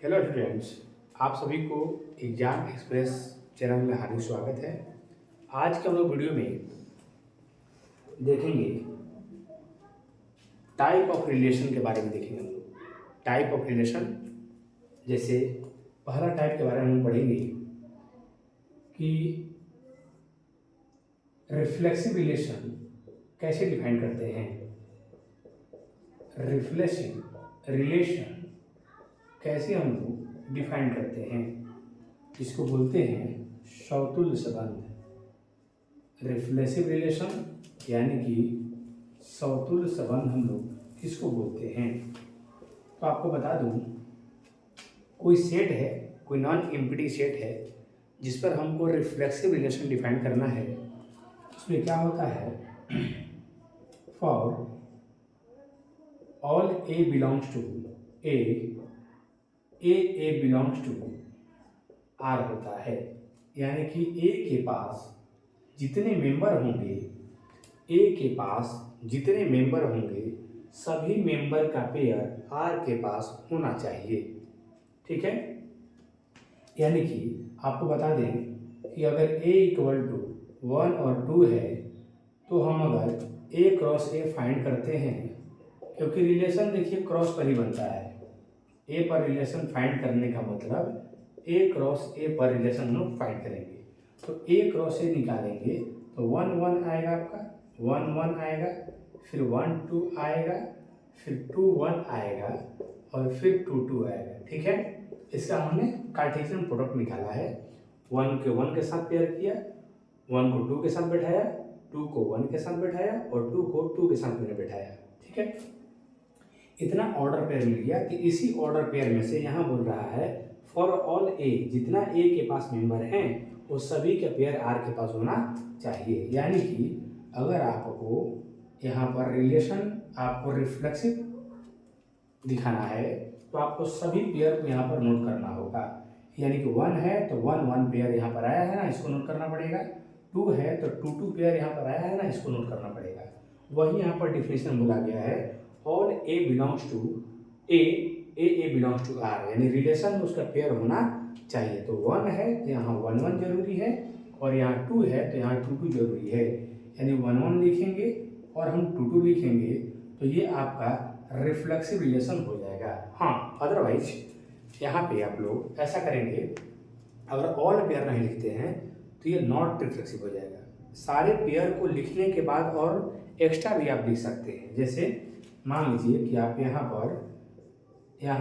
Hello students, आप सभी को एग्जाम एक्सप्रेस चैनल में हार्दिक स्वागत है। आज के हम लोग वीडियो में देखेंगे टाइप ऑफ रिलेशन के बारे में देखेंगे। हम लोग टाइप ऑफ रिलेशन, जैसे पहला टाइप के बारे में हम पढ़ेंगे कि रिफ्लेक्सिव रिलेशन कैसे डिफाइन करते हैं। रिफ्लेक्सिव रिलेशन कैसे हम लोग डिफाइन करते हैं, जिसको बोलते हैं सौतुल्य संबंध। रिफ्लेक्सिव रिलेशन यानी कि सौतुल्य संबंध हम लोग किसको बोलते हैं। तो आपको बता दूं, कोई सेट है, कोई नॉन एम्प्टी सेट है जिस पर हमको रिफ्लेक्सिव रिलेशन डिफाइन करना है। उसमें क्या होता है, for all A belongs to A belongs to R होता है। यानी कि ए के पास जितने मेंबर होंगे, ए के पास जितने मेंबर होंगे सभी मेंबर का पेयर आर के पास होना चाहिए। ठीक है, यानी कि आपको बता दें कि अगर ए इक्वल टू 1 और 2 है तो हम अगर ए क्रॉस ए फाइंड करते हैं, क्योंकि रिलेशन देखिए क्रॉस पर ही बनता है। ए पर रिलेशन फाइंड करने का मतलब ए क्रॉस ए पर रिलेशन हम लोग फाइंड करेंगे। तो ए क्रॉस ए निकालेंगे तो 1 1 आएगा, आपका 1 1 आएगा, फिर 1 2 आएगा, फिर 2 1 आएगा और फिर 2 2 आएगा। ठीक है, इसका हमने कार्टेशियन प्रोडक्ट निकाला है। 1 के 1 के साथ पेयर किया, 1 को 2 के साथ बैठाया, 2 को 1 के साथ बैठाया और 2 को 2 के साथ मैंने बैठाया। ठीक है, इतना ऑर्डर पेयर मिल गया कि इसी ऑर्डर पेयर में से यहाँ बोल रहा है फॉर ऑल ए, जितना ए के पास मेंबर हैं वो सभी का पेयर आर के पास होना चाहिए। यानी कि अगर आपको यहाँ पर रिलेशन आपको रिफ्लेक्सिव दिखाना है तो आपको सभी पेयर को यहाँ पर नोट करना होगा। यानी कि 1 है तो 1 1 पेयर यहाँ पर आया है ना, इसको नोट करना पड़ेगा। 2 है तो 2 2 पेयर यहाँ पर आया है ना, इसको नोट करना पड़ेगा। वही यहाँ पर डिफिनेशन बोला गया है, all A belongs to A belongs to R, यानी रिलेशन में उसका पेयर होना चाहिए। तो 1 है तो यहाँ 1 1 जरूरी है और यहाँ 2 है तो यहाँ 2 2 जरूरी है। यानी 1 1 लिखेंगे और हम 2 2 लिखेंगे तो ये आपका रिफ्लेक्सिव रिलेशन हो जाएगा। हाँ, अदरवाइज यहाँ पे आप लोग ऐसा करेंगे, अगर ऑल पेयर नहीं लिखते हैं तो ये नॉट रिफ्लेक्सिव हो जाएगा। सारे पेयर को लिखने के बाद और एक्स्ट्रा भी आप लिख सकते हैं। जैसे मान लीजिए कि आप यहाँ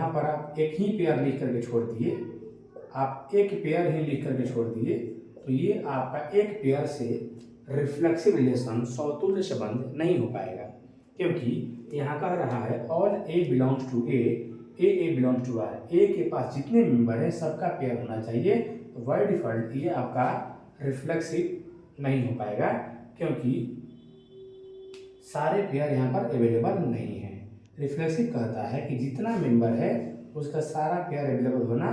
पर आप एक ही पेयर लिख करके छोड़ दिए, आप एक पेयर ही लिख करके छोड़ दिए, तो ये आपका एक पेयर से रिफ्लेक्सिव रिलेशन सौतुल्य संबंध नहीं हो पाएगा। क्योंकि यहाँ कह रहा है all A belongs to A belongs to R, A के पास जितने मेंबर हैं सबका पेयर होना चाहिए। तो बाय डिफॉल्ट ये आपका रिफ्लेक्सिव नहीं हो पाएगा, क्योंकि सारे पेयर यहाँ पर अवेलेबल नहीं है। रिफ्लेक्सिव कहता है कि जितना मेंबर है उसका सारा पेयर अवेलेबल होना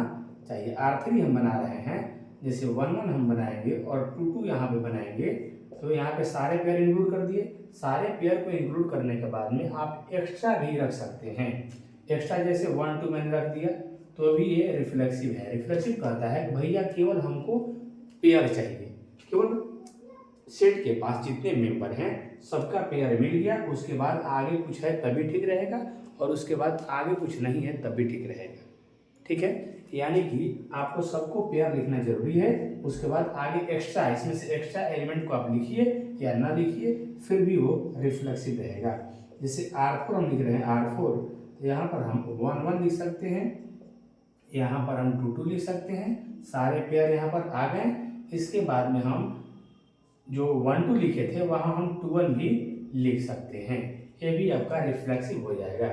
चाहिए। R3 हम बना रहे हैं, जैसे 1 1 हम बनाएंगे और 2 2 यहाँ पे बनाएंगे, तो यहाँ पे सारे पेयर इंक्लूड कर दिए। सारे पेयर को इंक्लूड करने के बाद में आप एक्स्ट्रा भी रख सकते हैं। एक्स्ट्रा जैसे 1 2 मैंने रख दिया तो भी ये रिफ्लेक्सिव है। रिफ्लेक्सिव कहता है कि भैया केवल हमको पेयर चाहिए, केवल सेट के पास जितने मेंबर हैं सबका पेयर मिल गया, उसके बाद आगे कुछ है तभी ठीक रहेगा और उसके बाद आगे कुछ नहीं है तब भी ठीक रहेगा। ठीक है, यानी कि आपको सबको पेयर लिखना जरूरी है, उसके बाद आगे एक्स्ट्रा, इसमें से एक्स्ट्रा एलिमेंट को आप लिखिए या ना लिखिए फिर भी वो रिफ्लेक्सिव रहेगा। जैसे R4 हम लिख रहे हैं, R4 तो यहाँ पर हम 1 1 लिख सकते हैं, यहाँ पर हम 2 2 लिख सकते हैं, सारे पेयर यहाँ पर आ गए। इसके बाद में हम जो 1 2 लिखे थे वहाँ हम 2 1 भी लिख सकते हैं, ये भी आपका रिफ्लेक्सिव हो जाएगा।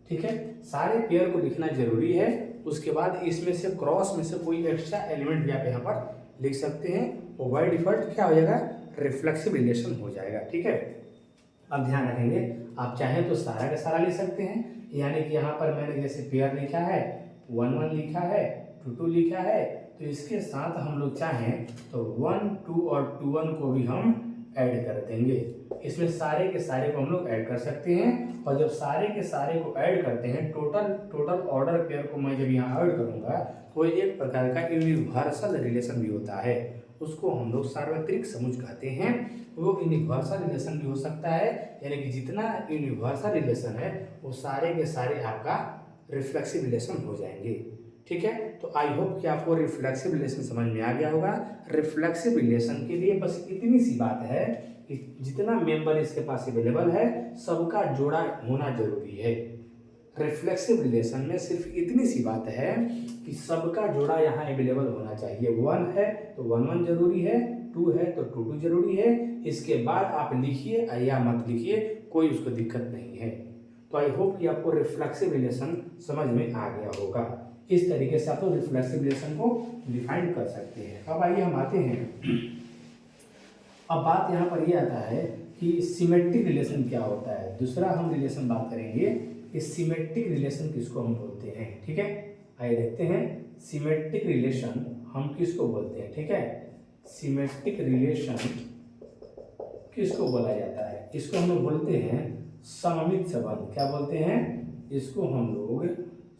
ठीक है, सारे पेयर को लिखना जरूरी है, उसके बाद इसमें से क्रॉस में से कोई एक्स्ट्रा एलिमेंट भी आप यहाँ पर लिख सकते हैं, वो बाय डिफॉल्ट क्या हो जाएगा, रिफ्लेक्सिव रिलेशन हो जाएगा। ठीक है, अब ध्यान रखेंगे, आप चाहें तो सारा का सारा लिख सकते हैं। यानी कि यहाँ पर मैंने जैसे पेयर लिखा है, 1 1 लिखा है, 2 2 लिखा है, तो इसके साथ हम लोग चाहें तो 1 2 और 2 1 को भी हम ऐड कर देंगे। इसमें सारे के सारे को हम लोग ऐड कर सकते हैं, और जब सारे के सारे को ऐड करते हैं, टोटल ऑर्डर पेयर को मैं जब यहाँ ऐड करूँगा तो एक प्रकार का यूनिवर्सल रिलेशन भी होता है, उसको हम लोग सार्वत्रिक समूह कहते हैं। वो यूनिवर्सल रिलेशन भी हो सकता है, यानी कि जितना यूनिवर्सल रिलेशन है वो सारे के सारे आपका रिफ्लेक्सिव रिलेशन हो जाएंगे। ठीक है, तो आई होप कि आपको रिफ्लेक्सिव रिलेशन समझ में आ गया होगा। रिफ्लेक्सिव रिलेशन के लिए बस इतनी सी बात है कि जितना मेंबर इसके पास अवेलेबल है सबका जोड़ा होना जरूरी है। रिफ्लेक्सिव रिलेशन में सिर्फ इतनी सी बात है कि सबका जोड़ा यहाँ अवेलेबल होना चाहिए। 1 है तो 1 1 जरूरी है, 2 है तो 2 2 जरूरी है। इसके बाद आप लिखिए या मत लिखिए, कोई उसको दिक्कत नहीं है। तो आई होप कि आपको रिफ्लेक्सिव रिलेशन समझ में आ गया होगा। इस तरीके से आप लोग रिफ्लेक्सिव रिलेशन को डिफाइन कर सकते हैं। अब आइए हम आते हैं, अब बात यहाँ पर ये आता है कि सिमेट्रिक रिलेशन क्या होता है। दूसरा हम रिलेशन बात करेंगे कि सिमेट्रिक रिलेशन किसको हम बोलते हैं। ठीक है, आइए देखते हैं सिमेट्रिक रिलेशन हम किसको बोलते हैं। ठीक है, सिमेट्रिक रिलेशन किसको बोला जाता है, इसको हम लोग बोलते हैं सममित संबंध। क्या बोलते हैं, इसको हम लोग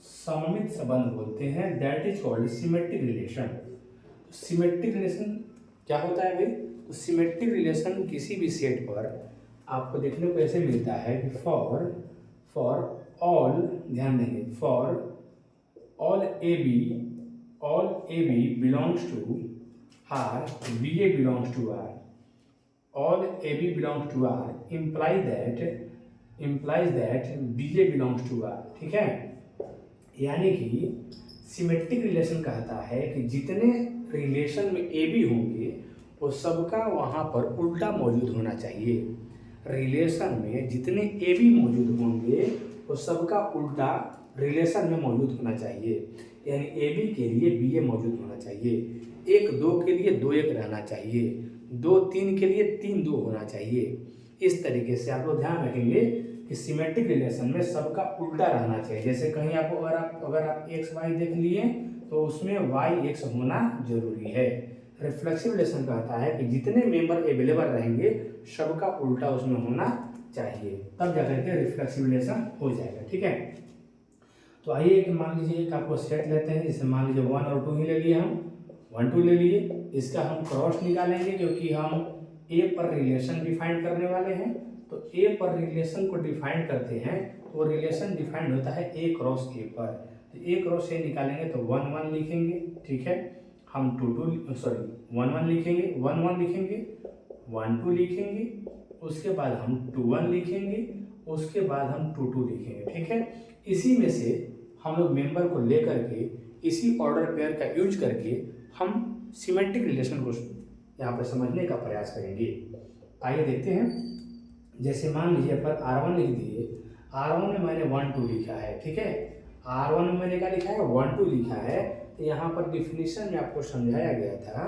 सममित संबंध बोलते हैं, that is called symmetric relation. Symmetric relation क्या होता है भाई, तो सिमेट्रिक रिलेशन किसी भी सेट पर आपको देखने को ऐसे मिलता है कि फॉर ऑल, ध्यान देंगे, for all A B belongs to R, B A belongs to R, all AB belongs to R implies that BA belongs to R। ठीक है, यानी कि सिमेट्रिक रिलेशन कहता है कि जितने रिलेशन में AB होंगे वो सबका वहाँ पर उल्टा मौजूद होना चाहिए। रिलेशन में जितने AB मौजूद होंगे वो सबका उल्टा रिलेशन में मौजूद होना चाहिए। यानी AB के लिए BA मौजूद होना चाहिए, 1 2 के लिए 2 1 रहना चाहिए, 2 3 के लिए 3 2 होना चाहिए। इस तरीके से आप लोग ध्यान रखेंगे कि सिमेट्रिक रिलेशन में सबका उल्टा रहना चाहिए। जैसे कहीं आपको अगर आप एक्स वाई देख लिए तो उसमें वाई एक्स होना जरूरी है। रिफ्लेक्सिव रिलेशन कहता है कि जितने मेंबर अवेलेबल रहेंगे सबका उल्टा उसमें होना चाहिए, तब जाकर के रिफ्लेक्सिव रिलेशन हो जाएगा। ठीक है, तो आइए कि मान लीजिए एक आपको सेट लेते हैं, जैसे मान लीजिए 1 और 2 ही ले लिए, हम 1 2 ले लिए, इसका हम क्रॉस निकालेंगे क्योंकि हम ए पर रिलेशन डिफाइन करने वाले हैं। तो ए पर रिलेशन को डिफाइन करते हैं तो रिलेशन डिफाइंड होता है ए क्रॉस ए पर। तो ए क्रॉस ए निकालेंगे तो 1 1 लिखेंगे। ठीक है, हम 1 1 लिखेंगे, 1 1 लिखेंगे, 1 2 लिखेंगे, उसके बाद हम 2 1 लिखेंगे, उसके बाद हम 2 2 लिखेंगे। ठीक है, इसी में से हम लोग मेंबर को लेकर के इसी ऑर्डर पेयर का यूज करके हम सिमेट्रिक रिलेशन को यहाँ पर समझने का प्रयास करेंगे। आइए देखते हैं, जैसे मान लीजिए पर R1 लिख दिए, R1 में मैंने 1 2 लिखा है। ठीक है, R1 में मैंने क्या लिखा है, 1 2 लिखा है। तो यहाँ पर डिफिनीशन में आपको समझाया गया था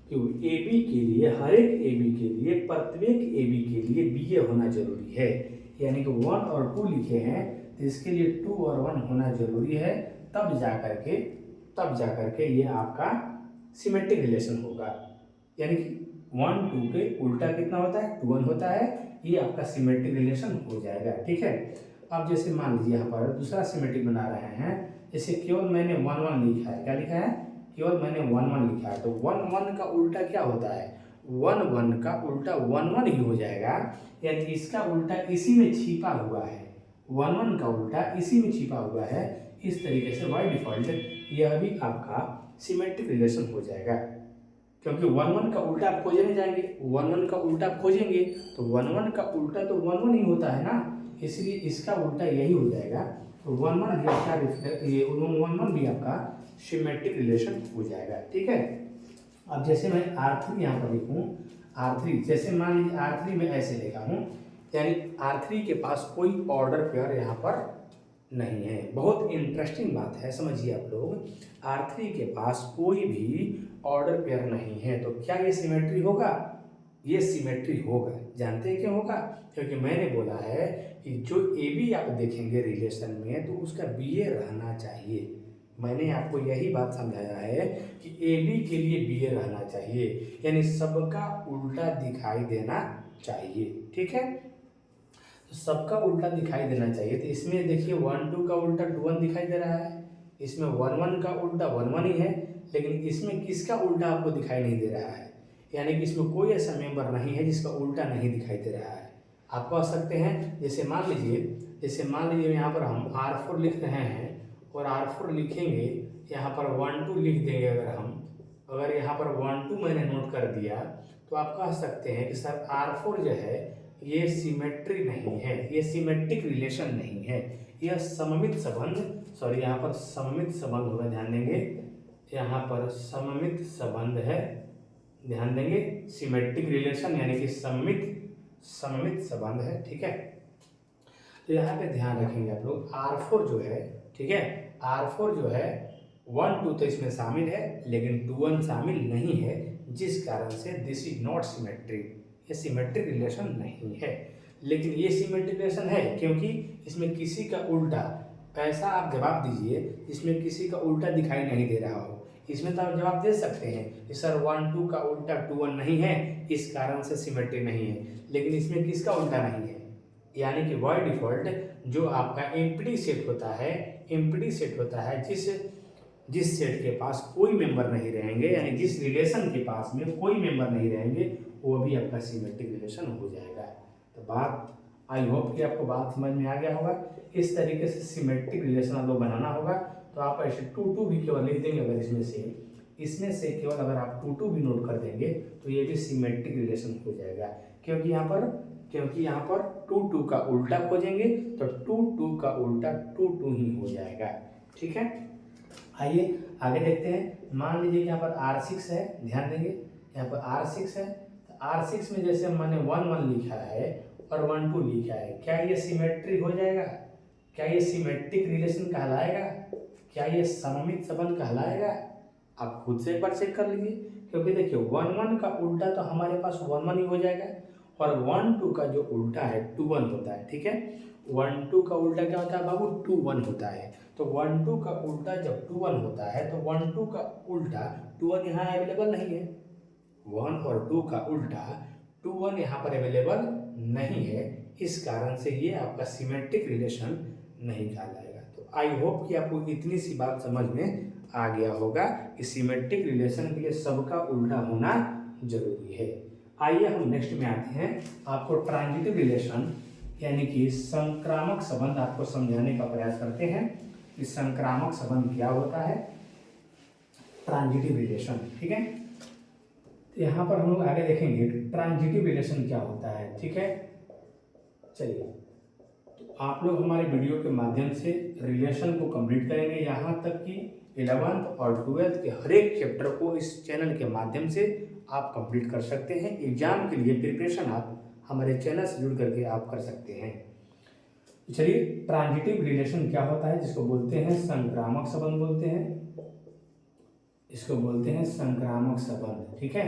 कि AB के लिए, हर एक AB के लिए, प्रत्येक AB के लिए BA होना जरूरी है। यानी कि 1 और 2 लिखे हैं तो इसके लिए 2 और 1 होना जरूरी है, तब जा करके ये आपका सिमेट्रिक रिलेशन होगा। यानी कि 1 2 के उल्टा कितना होता है, 2 1 होता है, ये आपका सिमेट्रिक रिलेशन हो जाएगा। ठीक है, अब जैसे मान लीजिए यहाँ पर दूसरा सिमेट्रिक बना रहे हैं, जैसे केवल मैंने 1 1 लिखा है। क्या लिखा है, केवल मैंने 1 1 लिखा है। तो 1 1 का उल्टा क्या होता है, 1 1 का उल्टा 1 1 ही हो जाएगा। यानी इसका उल्टा इसी में छिपा हुआ है, 1 1 का उल्टा इसी में छिपा हुआ है। इस तरीके से बाय डिफॉल्ट यह भी आपका सिमेट्रिक रिलेशन हो जाएगा, क्योंकि 1 1 का उल्टा आप खोजने जाएंगे, 1 1 का उल्टा आप खोजेंगे तो 1 1 का उल्टा तो 1 1 ही होता है ना, इसलिए इसका उल्टा यही हो जाएगा। तो 1 1 भी आपका 1 1 भी आपका सिमेट्रिक रिलेशन हो जाएगा। ठीक है, अब जैसे मैं R3 यहाँ पर लिखूँ, R3 जैसे मान लीजिए R3 में ऐसे लिखा हूँ, यानी R3 के पास कोई ऑर्डर पेयर यहाँ पर नहीं है। बहुत इंटरेस्टिंग बात है, समझिए आप लोग, R3 के पास कोई भी ऑर्डर पेयर नहीं है, तो क्या ये सिमेट्री होगा, ये सिमेट्री होगा। जानते हैं क्यों होगा, क्योंकि मैंने बोला है कि जो AB आप देखेंगे रिलेशन में तो उसका BA रहना चाहिए। मैंने आपको यही बात समझाया है कि AB के लिए BA रहना चाहिए, यानी सबका उल्टा दिखाई देना चाहिए। ठीक है, तो सबका उल्टा दिखाई देना चाहिए। तो इसमें देखिए 1 2 का उल्टा 2 1 दिखाई दे रहा है, इसमें 1 1 का उल्टा 1 1 ही है, लेकिन इसमें किसका उल्टा आपको दिखाई नहीं दे रहा है, यानी कि इसमें कोई ऐसा मेंबर नहीं है जिसका उल्टा नहीं दिखाई दे रहा है। आप कह सकते हैं जैसे मान लीजिए यहाँ पर हम R4 लिख रहे हैं और R4 लिखेंगे, यहाँ पर 1 2 लिख देंगे। अगर यहाँ पर 1 2 मैंने नोट कर दिया तो आप कह सकते हैं कि सर R4 जो है ये सिमेट्री नहीं है, ये सिमेट्रिक रिलेशन नहीं है, यह सममित संबंध, यहाँ पर सममित संबंध होगा, ध्यान देंगे, यहाँ पर सममित संबंध है, ध्यान देंगे, सिमेट्रिक रिलेशन यानी कि सममित संबंध है। ठीक है, तो यहाँ पे ध्यान रखेंगे आप लोग, R4 जो है, ठीक है, R4 जो है 1 2 तो इसमें शामिल है लेकिन 2 1 शामिल नहीं है, जिस कारण से दिस इज नॉट सिमेट्रिक, ये सिमेट्रिक रिलेशन नहीं है। लेकिन ये सिमेट्रिक रिलेशन है क्योंकि इसमें किसी का उल्टा, ऐसा आप जवाब दीजिए इसमें किसी का उल्टा दिखाई नहीं दे रहा हो, इसमें तो आप जवाब दे सकते हैं कि सर 1 2 का उल्टा 2 1 नहीं है, इस कारण से सिमेट्री नहीं है। लेकिन इसमें किसका उल्टा नहीं है, यानी कि बाय डिफॉल्ट जो आपका एम्प्टी सेट होता है, जिस सेट के पास कोई मेंबर नहीं रहेंगे, यानी जिस रिलेशन के पास में कोई मेंबर नहीं रहेंगे, वो भी आपका सिमेट्रिक रिलेशन हो जाएगा। तो बात, आई होप कि आपको बात समझ में आ गया होगा। इस तरीके से सिमेट्रिक रिलेशन आपको बनाना होगा। तो आप ऐसे 2 2 भी केवल लिख देंगे, अगर इसमें से केवल अगर आप 2 2 भी नोट कर देंगे तो ये भी सिमेट्रिक रिलेशन हो जाएगा, क्योंकि यहाँ पर 2 2 का उल्टा खोजेंगे तो 2 2 का उल्टा 2 2 ही हो जाएगा। ठीक है, आइए आगे देखते हैं। मान लीजिए कि यहाँ पर R6 है, ध्यान देंगे यहाँ पर R6 है, तो R6 में जैसे मैंने 1 1 लिखा है और 1 2 लिखा है, क्या ये सिमेट्री हो जाएगा, क्या ये सिमेट्रिक रिलेशन कहलाएगा, क्या ये सममित संबंध कहलाएगा? आप खुद से एक बार चेक कर लीजिए, क्योंकि देखिए 1 1 का उल्टा तो हमारे पास 1 1 ही हो जाएगा और 1 2 का जो उल्टा है 2 1 होता है। ठीक है, 1 2 का उल्टा क्या होता है बाबू, 2 1 होता है। तो 1 2 का उल्टा जब 2 1 होता है तो 1 2 का उल्टा 2 1 यहाँ अवेलेबल नहीं है, 1 और 2 का उल्टा 2 1 यहाँ पर अवेलेबल नहीं है, इस कारण से ये आपका सिमेट्रिक रिलेशन नहीं कहलाएगा। तो आई होप कि आपको इतनी सी बात समझ में आ गया होगा कि सिमेट्रिक रिलेशन के लिए सबका उल्टा होना जरूरी है। आइए हम नेक्स्ट में आते हैं, आपको ट्रांजिटिव रिलेशन यानी कि संक्रामक संबंध आपको समझाने का प्रयास करते हैं कि संक्रामक संबंध क्या होता है, ट्रांजिटिव रिलेशन। ठीक है, तो यहाँ पर हम लोग आगे देखेंगे ट्रांजिटिव रिलेशन क्या होता है। ठीक है, चलिए, तो आप लोग हमारे वीडियो के माध्यम से रिलेशन को कंप्लीट करेंगे, यहाँ तक कि 11th और 12th के हर एक चैप्टर को इस चैनल के माध्यम से आप कंप्लीट कर सकते हैं। एग्जाम के लिए प्रिपरेशन आप हमारे चैनल से जुड़ करके आप कर सकते हैं। चलिए, ट्रांजिटिव रिलेशन क्या होता है, जिसको बोलते हैं संक्रामक संबंध बोलते हैं, इसको बोलते हैं संक्रामक संबंध। ठीक है,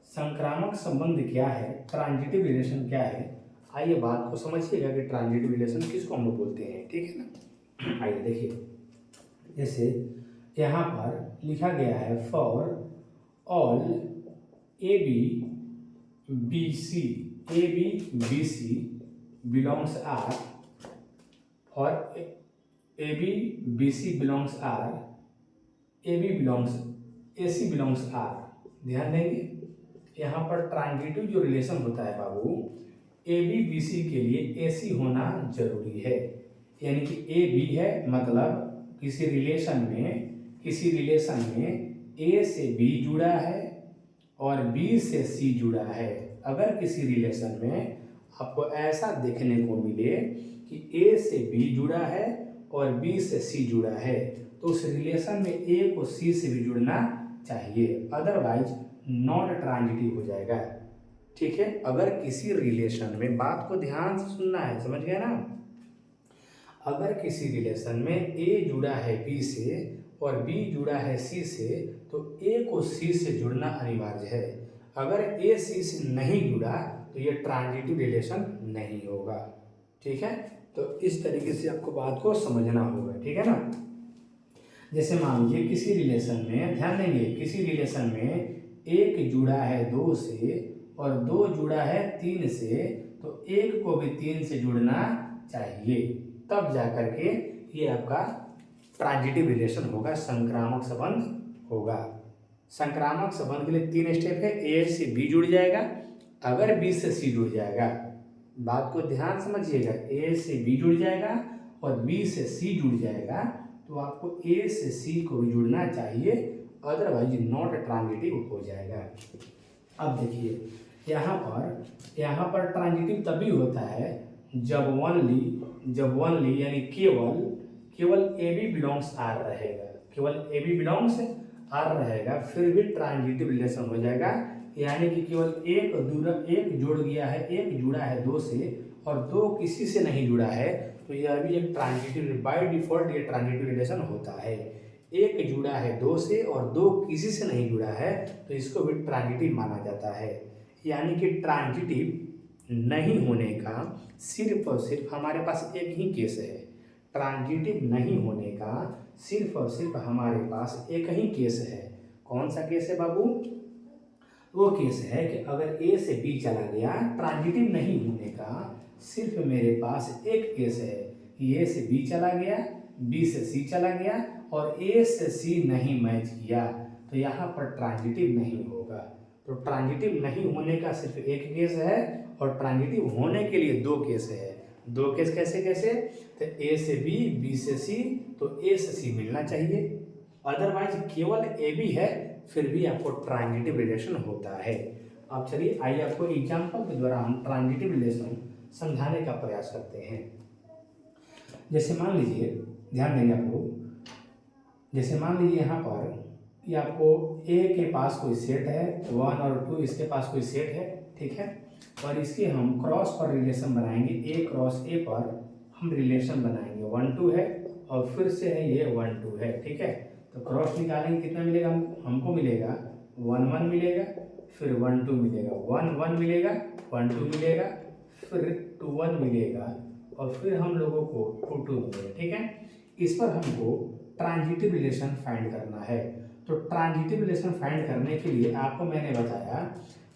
संक्रामक संबंध क्या है, ट्रांजिटिव रिलेशन क्या है, आइए बात को समझिएगा कि ट्रांजिटिव रिलेशन किसको हम लोग बोलते हैं। ठीक है ना, आइए देखिए, जैसे यहाँ पर लिखा गया है for all A B C belongs R, for A B C belongs R, A C belongs R. ध्यान देंगे, यहाँ पर ट्रांजिटिव जो रिलेशन होता है बाबू, ए बी सी के लिए ए सी होना जरूरी है, यानी कि ए बी है, मतलब किसी रिलेशन में ए से बी जुड़ा है और बी से सी जुड़ा है। अगर किसी रिलेशन में आपको ऐसा देखने को मिले कि ए से बी जुड़ा है और बी से सी जुड़ा है, तो उस रिलेशन में ए को सी से भी जुड़ना चाहिए, अदरवाइज नॉट ट्रांजिटिव हो जाएगा। ठीक है, अगर किसी रिलेशन में, बात को ध्यान से सुनना है, समझ गया ना, अगर किसी रिलेशन में ए जुड़ा है बी से और बी जुड़ा है सी से, तो ए को सी से जुड़ना अनिवार्य है। अगर ए सी से नहीं जुड़ा तो ये ट्रांजिटिव रिलेशन नहीं होगा। ठीक है, तो इस तरीके से आपको बात को समझना होगा। ठीक है ना, जैसे मान लीजिए किसी रिलेशन में, ध्यान देंगे, किसी रिलेशन में एक जुड़ा है 2 से और 2 जुड़ा है 3 से, तो 1 को भी 3 से जुड़ना चाहिए, तब जाकर के ये आपका ट्रांजिटिव रिलेशन होगा, संक्रामक संबंध होगा। संक्रामक संबंध के लिए 3 स्टेप है। ए से बी जुड़ जाएगा, अगर बी से सी जुड़ जाएगा, बात को ध्यान समझिएगा, ए से बी जुड़ जाएगा और बी से सी जुड़ जाएगा, तो आपको ए से सी को भी जुड़ना चाहिए, अदरवाइज नॉट ट्रांजिटिव हो जाएगा। अब देखिए यहाँ पर ट्रांजिटिव तभी होता है जब ओनली यानी केवल ए बी बिलोंग्स आर रहेगा, केवल ए बी बिलोंग्स आर रहेगा, फिर भी ट्रांजिटिव रिलेशन हो जाएगा। यानी कि केवल एक जुड़ गया है, एक जुड़ा है 2 से और 2 किसी से नहीं जुड़ा है, तो यह भी एक ट्रांजिटिव, बाय डिफॉल्ट ये ट्रांजिटिव रिलेशन होता है। एक जुड़ा है 2 से और 2 किसी से नहीं जुड़ा है, तो इसको भी ट्रांजिटिव माना जाता है। यानी कि ट्रांजिटिव नहीं होने का सिर्फ और सिर्फ हमारे पास एक ही केस है। ट्रांजिटिव नहीं होने का सिर्फ और सिर्फ हमारे पास एक ही केस है। कौन सा केस है बाबू? वो केस है कि अगर ए से बी चला गया, ट्रांजिटिव नहीं होने का सिर्फ मेरे पास एक केस है कि ए से बी चला गया, बी से सी चला गया और ए से सी नहीं मैच किया, तो यहाँ पर ट्रांजिटिव नहीं होगा। तो ट्रांजिटिव नहीं होने का सिर्फ एक केस है और ट्रांजिटिव होने के लिए 2 केस है। 2 केस कैसे? तो ए से बी, बी से सी, तो ए से सी मिलना चाहिए, अदरवाइज केवल ए बी है, फिर भी आपको ट्रांजिटिव रिलेशन होता है। अब चलिए आइए आपको एग्जाम्पल के द्वारा हम ट्रांजिटिव रिलेशन समझाने का प्रयास करते हैं। जैसे मान लीजिए, ध्यान देंगे आप लोग, जैसे मान लीजिए यहाँ पर कि आपको ए के पास कोई सेट है, 1 और 2 इसके पास कोई सेट है, ठीक है, और इसके हम क्रॉस पर रिलेशन बनाएंगे, ए क्रॉस ए पर हम रिलेशन बनाएंगे, 1 2 है और फिर से है ये 1 2 है, ठीक है। तो क्रॉस निकालेंगे, कितना मिलेगा हमको मिलेगा 1 1 मिलेगा, फिर 1 2 मिलेगा, 1 1 मिलेगा, 1 2 मिलेगा, फिर 2 1 मिलेगा और फिर हम लोगों को 2 2 मिलेगा, ठीक है। इस पर हमको ट्रांजिटिव रिलेशन फाइंड करना है। तो ट्रांजिटिव रिलेशन फाइंड करने के लिए आपको मैंने बताया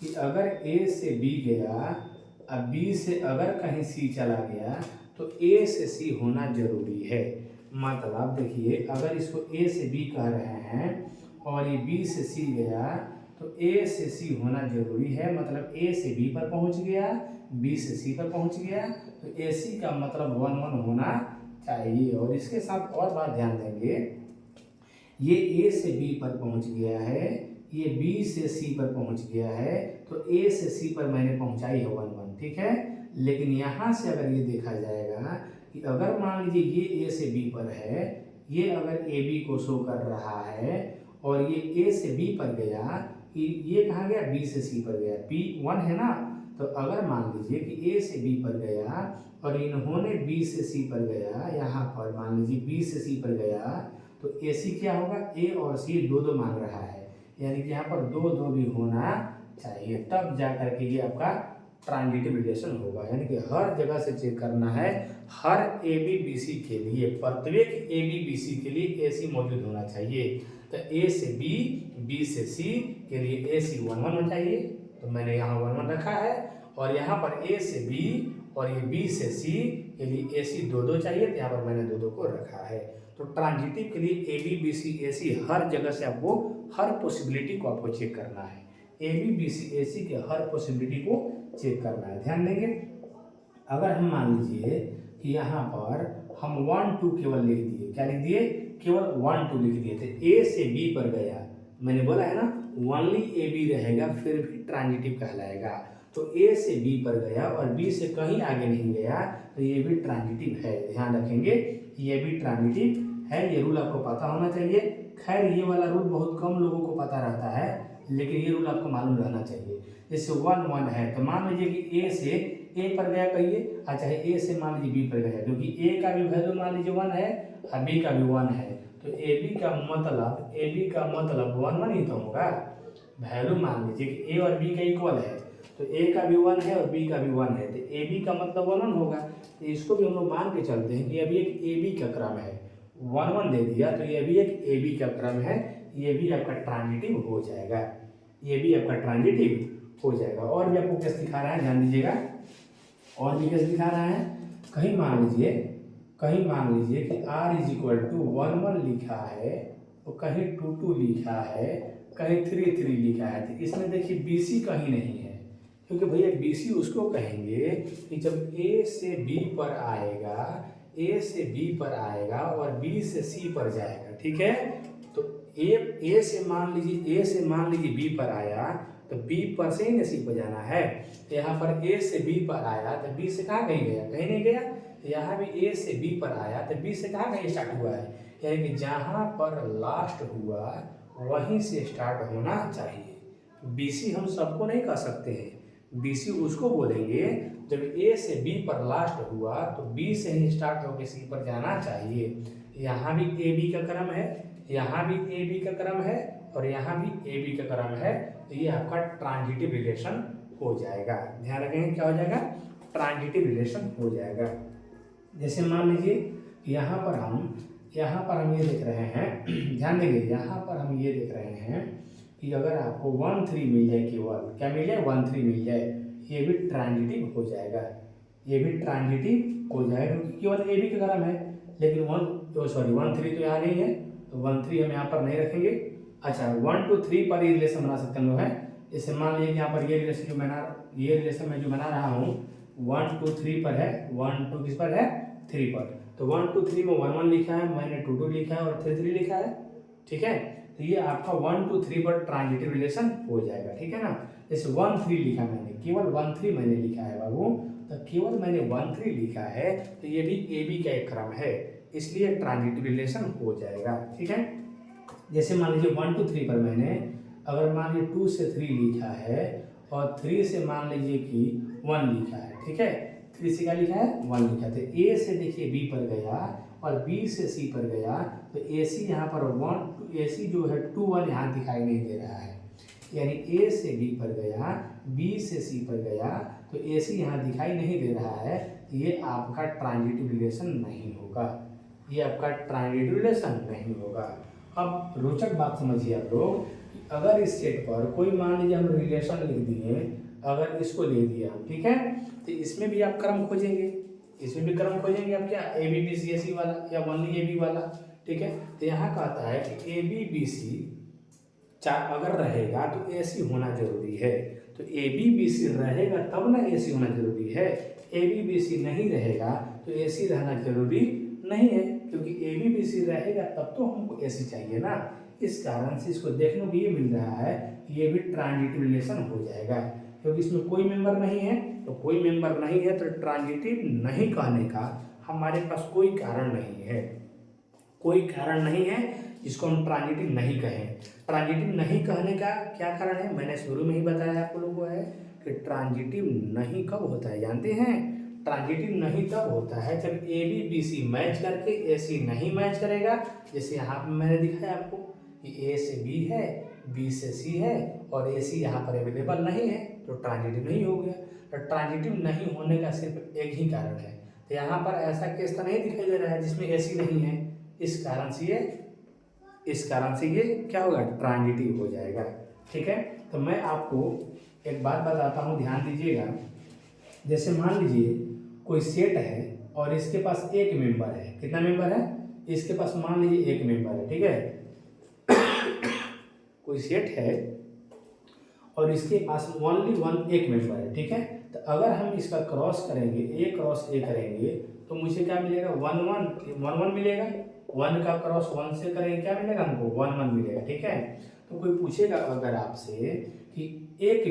कि अगर ए से बी गया, अब बी से अगर कहीं सी चला गया, तो ए से सी होना जरूरी है। मतलब देखिए, अगर इसको ए से बी कह रहे हैं और ये बी से सी गया, तो ए से सी होना जरूरी है। मतलब ए से बी पर पहुंच गया, बी से सी पर पहुंच गया, तो ए सी का मतलब 1 1 होना चाहिए। और इसके साथ और बात ध्यान देंगे, ये ए से बी पर पहुंच गया है, ये बी से सी पर पहुंच गया है, तो ए से सी पर मैंने पहुंचाई है 1 1, ठीक है। लेकिन यहाँ से अगर ये देखा जाएगा कि अगर मान लीजिए ये ए से बी पर है, ये अगर ए बी को शो कर रहा है और ये ए से बी पर गया, कि ये कहाँ गया, बी से सी पर गया, बी 1 है ना। तो अगर मान लीजिए कि ए से बी पर गया और इन्होंने बी से सी पर गया, यहाँ पर मान लीजिए बी से सी पर गया, तो ए सी क्या होगा, ए और सी 2 2 मांग रहा है, यानी कि यहाँ पर 2 2 भी होना चाहिए, तब जा करके ये आपका ट्रांजिटिव रिलेशन होगा। यानी कि हर जगह से चेक करना है, हर ए बी बी सी के लिए, प्रत्येक ए बी बी सी के लिए ए सी मौजूद होना चाहिए। तो ए से बी, बी से सी के लिए ए सी 1 1 होना चाहिए, तो मैंने यहाँ 1 1 रखा है। और यहाँ पर ए से बी और ये बी से सी के लिए ए सी 2 2 चाहिए, तो यहाँ पर मैंने 2 2 को रखा है। तो ट्रांजिटिव के लिए ए बी बी सी ए सी हर जगह से आपको, हर पॉसिबिलिटी को आपको चेक करना है। ए बी बी सी ए सी के हर पॉसिबिलिटी को चेक करना है। ध्यान देंगे, अगर हम मान लीजिए कि यहाँ पर हम 1 2 केवल लिख दिए, क्या लिख दिए, केवल 1 2 लिख दिए थे, ए से बी पर गया, मैंने बोला है ना ओनली ए बी रहेगा, फिर भी ट्रांजिटिव कहलाएगा। तो ए से बी पर गया और बी से कहीं आगे नहीं गया, तो ये भी ट्रांजिटिव है। ध्यान रखेंगे, ये भी ट्रांजिटिव है, ये रूल आपको पता होना चाहिए। खैर ये वाला रूल बहुत कम लोगों को पता रहता है, लेकिन ये रूल आपको मालूम रहना चाहिए। जैसे 1 1 है, तो मान लीजिए कि ए से ए पर गया कहिए, अच्छा ए से मान लीजिए बी पर गया, क्योंकि ए का भी वैल्यू मान लीजिए 1 है और बी का भी 1 है, तो ए बी का मतलब 1 1 ही तो होगा। वैल्यू मान लीजिए कि ए और बी का इक्वल है, तो ए का भी 1 है और बी का भी 1 है, तो ए बी का मतलब 1 1 होगा। तो इसको भी हम लोग मान के चलते हैं कि अभी एक ए बी का क्रम है, 1 1 दे दिया, तो ये भी एक ए बी का क्रम है, ये भी आपका ट्रांजिटिव हो जाएगा, ये भी आपका ट्रांजिटिव हो जाएगा। और भी आपको केस दिखा रहा है, ध्यान दीजिएगा, और भी केस दिखा रहा है। कहीं मान लीजिए कि r इज इक्वल टू 1 1 लिखा है, तो कहीं 2 2 लिखा है, कहीं 3 3 लिखा है। तो इसमें देखिए BC कहीं नहीं है, क्योंकि भैया BC उसको कहेंगे कि जब A से B पर आएगा, A से B पर आएगा और B से C पर जाएगा, ठीक है। तो A से मान लीजिए B पर आया, तो B पर से ही ना C पर जाना है। तो यहाँ पर A से B पर आया तो B से कहाँ कहीं गया, कहीं नहीं गया। तो यहाँ भी A से B पर आया तो B से कहाँ कहीं स्टार्ट हुआ है, यानी कि जहाँ पर लास्ट हुआ वहीं से स्टार्ट होना चाहिए। BC हम सबको नहीं कह सकते हैं, BC उसको बोलेंगे जब A से B पर लास्ट हुआ तो B से ही स्टार्ट होकर C पर जाना चाहिए। यहाँ भी AB का क्रम है, यहाँ भी AB का क्रम है और यहाँ भी AB का क्रम है। तो ये आपका ट्रांजिटिव रिलेशन हो जाएगा। ध्यान रखेंगे क्या हो जाएगा, ट्रांजिटिव रिलेशन हो जाएगा। जैसे मान लीजिए यहाँ पर हम ये देख रहे हैं, ध्यान देंगे, यहाँ पर हम ये देख रहे हैं कि अगर आपको 1 3 मिल जाए, केवल क्या मिल जाए, 1 3 मिल जाए, ये भी ट्रांजिटिव हो जाएगा, ये भी ट्रांजिटिव हो जाएगा, क्योंकि केवल ए बी का क्रम है। लेकिन 1 3 तो यहाँ नहीं है, तो 1 3 हम यहाँ पर नहीं रखेंगे। अच्छा 1 2 3 पर ये रिलेशन बना सकते हैं हम लोग हैं। जैसे मान लीजिए कि यहाँ पर ये रिलेशन मैं जो बना रहा हूँ 1 2 3 पर है, 1 2 किस पर है, 3 पर। तो 1 2 3 में 1 1 लिखा है, मैंने 2 2 लिखा है और 3 3 लिखा है, ठीक है। तो ये आपका 1 2 3 पर ट्रांजिटिव रिलेशन हो जाएगा, ठीक है ना। जैसे 1 3 लिखा मैंने, केवल 1 3 मैंने लिखा है बाबू, तो केवल मैंने 1 3 लिखा है, तो ये भी ए बी का एक क्रम है, इसलिए ट्रांजिटिव रिलेशन हो जाएगा, ठीक है। जैसे मान लीजिए 1 2 3 पर मैंने अगर मान लीजिए 2 से 3 लिखा है और 3 से मान लीजिए कि 1 लिखा है, ठीक है। 3 से क्या लिखा है, 1 लिखा है। तो ए से देखिए बी पर गया और बी से सी पर गया, तो ए सी यहाँ पर 1 ए सी जो है 2 1 यहाँ दिखाई नहीं दे रहा है, यानी ए से बी पर गया, बी से सी पर गया, तो ए सी यहाँ दिखाई नहीं दे रहा है, ये आपका ट्रांजिटिव रिलेशन नहीं होगा, ये आपका ट्रांजिटिव रिलेशन नहीं होगा। अब रोचक बात समझिए आप लोग, अगर इस सेट पर कोई मान लीजिए हम रिलेशन लिख दिए, अगर इसको ले दिया हम, ठीक है, तो इसमें भी आप क्रम खोजेंगे, इसमें भी क्रम खोजेंगे आप क्या, ए बी बी सी ए सी वाला या ओनली ए बी वाला, ठीक है। तो यहाँ कहता है कि ए बी बी सी अगर रहेगा तो ए सी होना जरूरी है। तो ए बी बी सी रहेगा तब ना ए सी होना जरूरी है, ए बी बी सी नहीं रहेगा तो ए सी रहना जरूरी नहीं है, क्योंकि ए बी बी सी रहेगा तब तो हमको ए सी चाहिए ना। इस कारण से इसको देखने को ये मिल रहा है कि ये भी ट्रांजिटिव रिलेशन हो जाएगा, क्योंकि इसमें कोई मेंबर नहीं है। तो कोई मेंबर नहीं है तो ट्रांजिटिव नहीं कहने का हमारे पास कोई कारण नहीं है, कोई कारण नहीं है जिसको हम ट्रांजिटिव नहीं कहें। ट्रांजिटिव नहीं कहने का क्या कारण है, मैंने शुरू में ही बताया आप लोगों को है कि ट्रांजिटिव नहीं कब होता है, जानते हैं। ट्रांजिटिव नहीं तब होता है जब A B B C match करके ए सी नहीं मैच करेगा। जैसे यहाँ पर मैंने दिखाया आपको कि ए से बी है, बी से सी है और ए सी यहाँ पर अवेलेबल नहीं है, तो ट्रांजिटिव नहीं हो गया। तो ट्रांजिटिव नहीं होने का सिर्फ एक ही कारण है, तो यहाँ पर ऐसा केस तो नहीं दिखाई दे रहा है जिसमें ए सी नहीं है, इस कारण से ये क्या होगा, ट्रांजिटिव हो जाएगा, ठीक है। तो मैं आपको एक बात बताता हूँ, ध्यान दीजिएगा। जैसे मान लीजिए कोई सेट है और इसके पास एक मेंबर है, कितना मेंबर है, इसके पास मान लीजिए एक मेंबर है, ठीक है। कोई सेट है और इसके पास ओनली वन एक मेंबर है, ठीक है। तो अगर हम इसका क्रॉस करेंगे, ए क्रॉस ए करेंगे, तो मुझे क्या मिलेगा, 1 1 1 मिलेगा। 1 का क्रॉस 1 से करेंगे क्या मिलेगा हमको, 1 1 मिलेगा, ठीक है। तो कोई पूछेगा अगर आपसे कि एक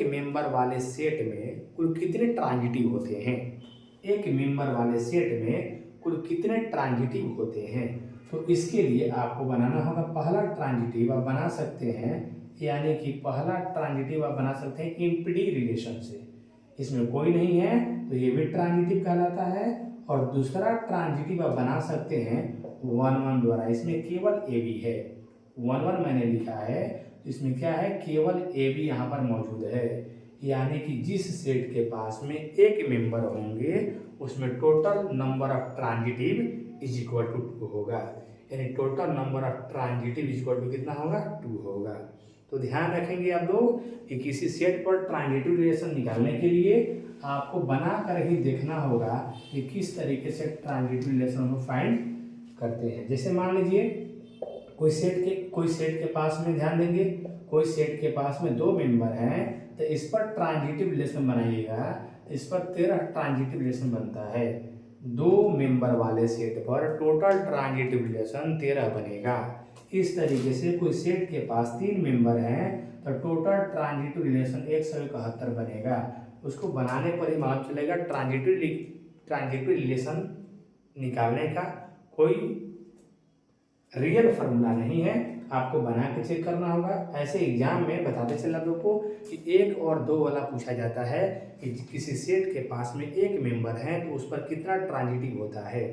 मेंबर वाले सेट में कुल कितने ट्रांजिटिव होते हैं, एक मेंबर वाले सेट में कुल कितने ट्रांजिटिव होते हैं, तो इसके लिए आपको बनाना होगा पहला ट्रांजिटिव आप बना सकते हैं, यानी कि पहला ट्रांजिटिव आप बना सकते हैं इम्पीडी रिलेशन से, इसमें कोई नहीं है तो ये भी ट्रांजिटिव कहलाता है। और दूसरा ट्रांजिटिव आप बना सकते हैं 1 1 द्वारा, इसमें केवल ए बी है, 1 1 मैंने लिखा है, इसमें क्या है, केवल ए बी यहाँ पर मौजूद है, यानी कि जिस सेट के पास में एक मेंबर होंगे उसमें total number of transitive is equal to 2 होगा, यानी total number of transitive is equal to कितना होगा, 2 होगा। तो ध्यान रखेंगे आप लोग कि किसी सेट पर ट्रांजिटिव रिलेशन निकालने के लिए आपको बना कर ही देखना होगा कि किस तरीके से ट्रांजिटिव रिलेशन को फाइंड करते हैं। जैसे मान लीजिए कोई सेट के पास में, ध्यान देंगे, कोई सेट के पास में 2 मेंबर हैं, तो इस पर ट्रांजिटिव रिलेशन बनाइएगा। इस पर 13 ट्रांजिटिव रिलेशन बनता है। 2 मेंबर वाले सेट पर टोटल ट्रांजिटिव रिलेशन 13 बनेगा। इस तरीके से कोई सेट के पास 3 मेंबर हैं तो टोटल ट्रांजिटिव रिलेशन 171 बनेगा। उसको बनाने पर ही मालूम चलेगा। ट्रांजिटिव रिलेशन निकालने का कोई रियल फार्मूला नहीं है, आपको बना के चेक करना होगा। ऐसे एग्जाम में बताते चला लोगों को कि 1 और 2 वाला पूछा जाता है कि किसी सेट के पास में 1 मेंबर है तो उस पर कितना ट्रांजिटिव होता है।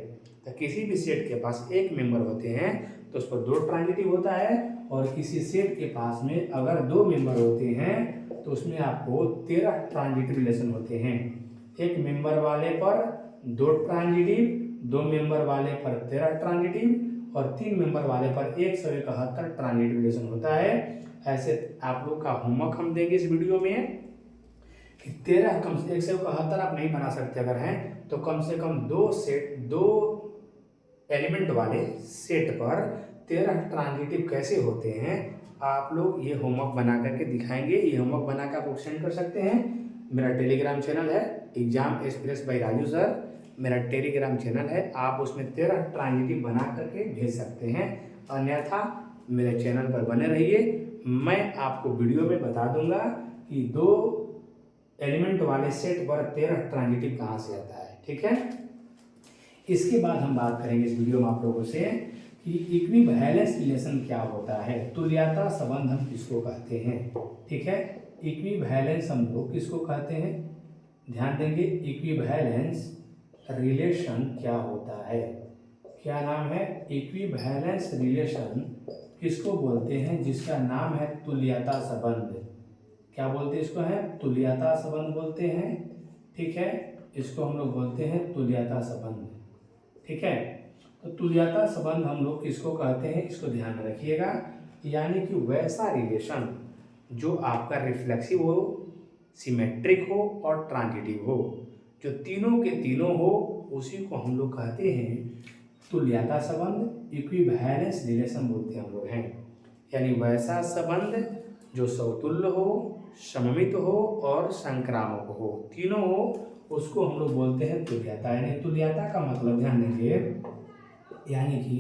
तो किसी भी सेट के पास 1 मेंबर होते हैं तो उस पर 2 ट्रांजिटिव होता है, और किसी सेट के पास में अगर 2 मेंबर होते हैं तो उसमें आपको 13 ट्रांजिटिव रिलेशन होते हैं। 1 मेंबर वाले पर 2 ट्रांजिटिव, 2 मेंबर वाले पर 13 ट्रांजिटिव और 3 मेंबर वाले पर 171 ट्रांजिटिव रिलेशन होता है। ऐसे आप लोग का होमवर्क हम देंगे इस वीडियो में कि 13 कम से 171 आप नहीं बना सकते अगर हैं तो कम से कम 2 एलिमेंट वाले सेट पर 13 ट्रांजिटिव कैसे होते हैं आप लोग ये होमवर्क बना करके दिखाएंगे। ये होमवर्क बना कर आप लोग सेंड कर सकते हैं। मेरा टेलीग्राम चैनल है exam express bye Raju sir, मेरा टेलीग्राम चैनल है, आप उसमें 13 ट्रांजिटिव बना करके भेज सकते हैं। अन्यथा मेरे चैनल पर बने रहिए, मैं आपको वीडियो में बता दूंगा कि 2 एलिमेंट वाले सेट पर 13 ट्रांजिटिव कहाँ से आता है। ठीक है, इसके बाद हम बात करेंगे इस वीडियो में आप लोगों से कि इक्विवेलेंस रिलेशन क्या होता है, तुल्यता संबंध हम किसको कहते हैं। ठीक है, इक्विवेलेंस हम लोग किसको कहते हैं, ध्यान देंगे। इक्विवेलेंस रिलेशन क्या होता है, क्या नाम है, इक्विवेलेंस रिलेशन किसको बोलते हैं, जिसका नाम है तुल्यता संबंध। क्या बोलते हैं इसको, है तुल्यता संबंध बोलते हैं। ठीक है, इसको हम लोग बोलते हैं तुल्यता संबंध। ठीक है, तो तुल्यता संबंध हम लोग किसको कहते हैं, इसको ध्यान में रखिएगा। यानी कि वैसा रिलेशन जो आपका रिफ्लेक्सिव हो, सिमेट्रिक हो और ट्रांजिटिव हो, जो तीनों के तीनों हो, उसी को हम लोग कहते हैं तुल्यता संबंध, इक्विवेलेंस रिलेशन बोलते हैं हम लोग हैं। यानी वैसा संबंध जो समतुल्य हो, सममित हो और संक्रामक हो, तीनों हो, उसको हम लोग बोलते हैं तुल्यता। यानी तुल्यता का मतलब ध्यान देंगे, यानी कि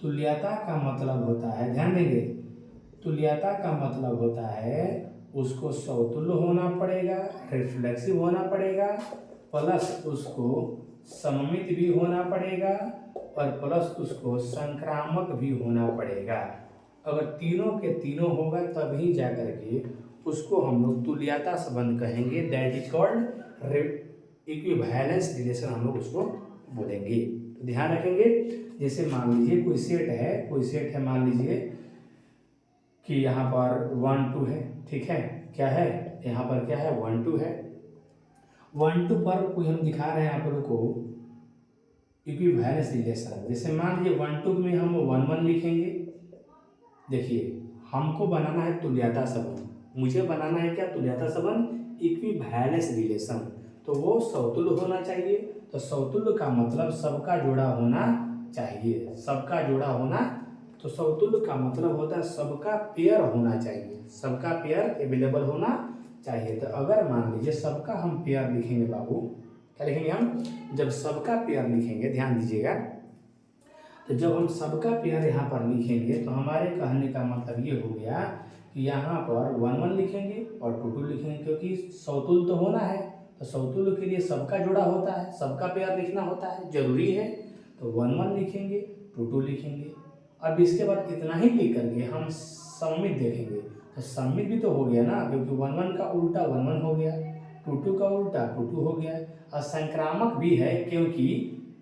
तुल्यता का मतलब होता है, ध्यान देंगे, तुल्यता का मतलब होता है उसको समतुल्य होना पड़ेगा, रिफ्लेक्सिव होना पड़ेगा, प्लस उसको सममित भी होना पड़ेगा और प्लस उसको संक्रामक भी होना पड़ेगा। अगर तीनों के तीनों होगा तभी जा करके उसको हम लोग तुल्यता संबंध कहेंगे। That is called equivalence relation हम लोग उसको बोलेंगे। तो ध्यान रखेंगे, जैसे मान लीजिए कोई सेट है, मान लीजिए कि यहाँ पर 1 2 है। ठीक है, क्या है यहाँ पर, क्या है 1 2 है। 1 2 पर कोई हम दिखा रहे हैं आप लोगों को इक्विवेलेंस रिलेशन। जैसे मान लीजिए 1 2 में हम 1 1 लिखेंगे। देखिए, हमको बनाना है तुल्यता संबंध, मुझे बनाना है क्या, तुल्यता संबंध, इक्विवेलेंस रिलेशन। तो वो समतुल्य होना चाहिए। तो समतुल्य का मतलब सबका जोड़ा होना चाहिए, सबका जोड़ा होना। तो समतुल्य का मतलब होता है सबका पेयर होना चाहिए, सबका पेयर अवेलेबल होना चाहिए। तो अगर मान लीजिए सबका हम पेयर लिखेंगे बाबू, क्या लिखेंगे हम, जब सबका पेयर लिखेंगे, ध्यान दीजिएगा, तो जब हम सबका पेयर यहाँ पर लिखेंगे तो हमारे कहने का मतलब ये हो गया कि यहाँ पर 1 1 लिखेंगे और 2 2 लिखेंगे, क्योंकि समतुल्य तो होना है। तो समतुल्य के लिए सबका जोड़ा होता है, सबका पेयर लिखना होता है, जरूरी है। तो 1 1 लिखेंगे, 2 2 लिखेंगे। अब इसके बाद इतना ही लिख करके हम सममित देखेंगे, तो सममित भी तो हो गया ना, क्योंकि 1 1 का उल्टा 1 1 हो गया, 2 2 का उल्टा 2 2 हो गया। और संक्रामक भी है, क्योंकि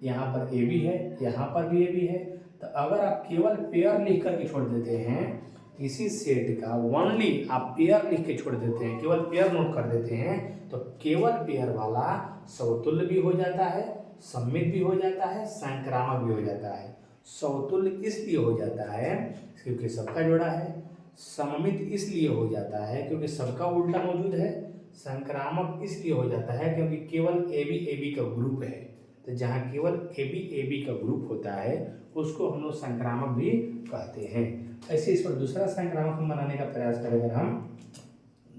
यहाँ पर ए भी है, यहाँ पर भी ए भी है। तो अगर आप केवल पेयर लिख करके छोड़ देते हैं, इसी सेट का ओनली आप पेयर लिख के छोड़ देते हैं, केवल पेयर नोट कर देते हैं, तो केवल पेयर वाला समतुल्य भी हो जाता है, सममित भी हो जाता है, संक्रामक भी हो जाता है। समतुल्य इसलिए हो जाता है क्योंकि सबका जोड़ा है, सममित इसलिए हो जाता है क्योंकि सबका उल्टा मौजूद है। संक्रामक इसलिए हो जाता है क्योंकि केवल ए बी का ग्रुप है। तो जहाँ केवल ए बी का ग्रुप होता है उसको हम लोग संक्रामक भी कहते हैं। ऐसे इस पर दूसरा संक्रामक हम बनाने का प्रयास करें। अगर हम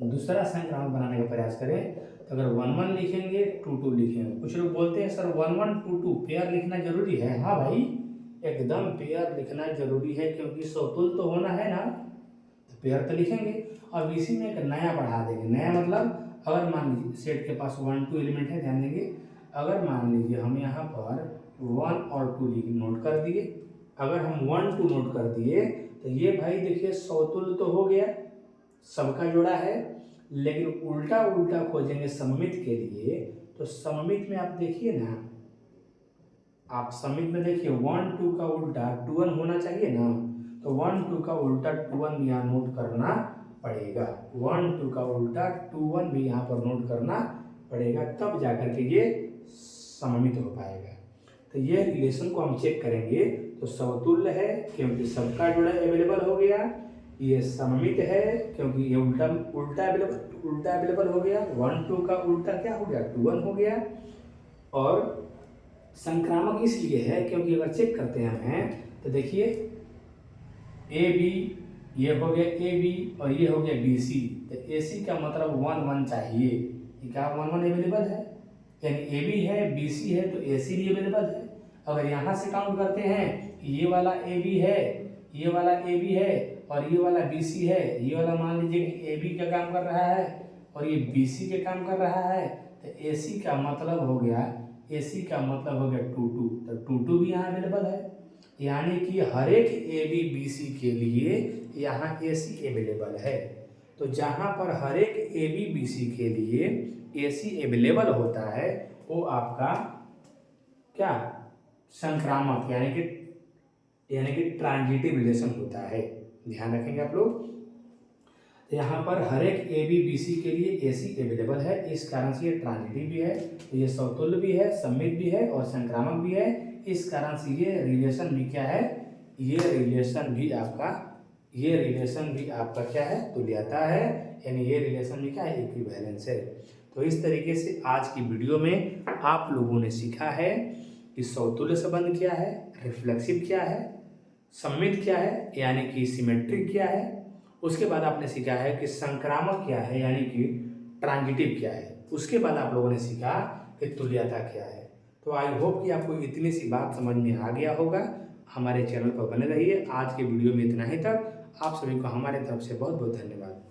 दूसरा संक्रामक बनाने का प्रयास करें तो अगर 1 1 लिखेंगे 2 2 लिखेंगे। कुछ लोग बोलते हैं सर 1 1 2 2 पेयर लिखना जरूरी है। हाँ भाई, एकदम पेयर लिखना जरूरी है क्योंकि समतुल्य तो होना है ना, तो पेयर तो लिखेंगे। अब इसी में एक नया बढ़ा देंगे। नया मतलब अगर मान लीजिए सेट के पास 1 2 एलिमेंट है, ध्यान देंगे। अगर मान लीजिए हम यहाँ पर 1 और 2 नोट कर दिए, अगर हम 1 2 नोट कर दिए तो ये भाई देखिए समतुल्य तो हो गया, सबका जोड़ा है। लेकिन उल्टा उल्टा खोजेंगे सममित के लिए, तो सममित में आप देखिए ना, आप सममित में देखिए 1 2 का उल्टा 2 1 होना चाहिए ना, तो 1 2 का उल्टा 2 1 भी यहाँ नोट करना पड़ेगा। 1 2 का उल्टा 2 1 भी यहाँ पर नोट करना पड़ेगा, तब जाकर के ये सममित हो पाएगा। तो ये रिलेशन को हम चेक करेंगे तो समतुल्य है क्योंकि सबका जोड़ा अवेलेबल हो गया। ये सममित है क्योंकि ये उल्टा अवेलेबल हो गया। 1 2 का उल्टा क्या हो गया, 2 1 हो गया। और संक्रामक इसलिए है क्योंकि अगर चेक करते हैं हमें तो देखिए ए बी, ये हो गया ए बी और ये हो गया बी सी। तो ए सी का मतलब 1 1 चाहिए। ये क्या 1 1 अवेलेबल है, यानी ए बी है बी सी है तो ए सी भी अवेलेबल है। अगर यहाँ से काउंट करते हैं ये वाला ए बी है, ये वाला ए बी है और ये वाला बी सी है, ये वाला मान लीजिए कि ए बी का काम कर रहा है और ये बी सी के काम कर रहा है, तो ए सी का मतलब हो गया, ए सी का मतलब हो गया 2 2, तो 2 2 भी यहाँ अवेलेबल है। यानी कि हर एक ए बी बी सी के लिए यहाँ ए सी अवेलेबल है। तो जहाँ पर हर एक ए बी बी सी के लिए ए सी अवेलेबल होता है वो आपका क्या, संक्रामक यानी कि ट्रांजिटिव रिलेशन होता है। ध्यान रखेंगे आप लोग। तो यहाँ पर हर एक ए बी बी सी के लिए ए सी अवेलेबल है, इस कारण से ये ट्रांजिटिव भी है, तो ये समतुल्य भी है, सममित भी है और संक्रामक भी है। इस कारण से ये रिलेशन भी क्या है, ये रिलेशन भी आपका क्या है, तुल्यता है। यानी ये रिलेशन भी क्या है, इक्विवेलेंस है। तो इस तरीके से आज की वीडियो में आप लोगों ने सीखा है कि समतुल्य संबंध क्या है, रिफ्लेक्सिव क्या है, सममित क्या है यानी कि सिमेट्रिक क्या है। उसके बाद आपने सीखा है कि संक्रामक क्या है यानी कि ट्रांजिटिव क्या है। उसके बाद आप लोगों ने सीखा कि तुल्यता क्या है। तो आई होप कि आपको इतनी सी बात समझ में आ गया होगा। हमारे चैनल पर बने रहिए। आज के वीडियो में इतना ही तक। आप सभी को हमारे तरफ से बहुत बहुत धन्यवाद।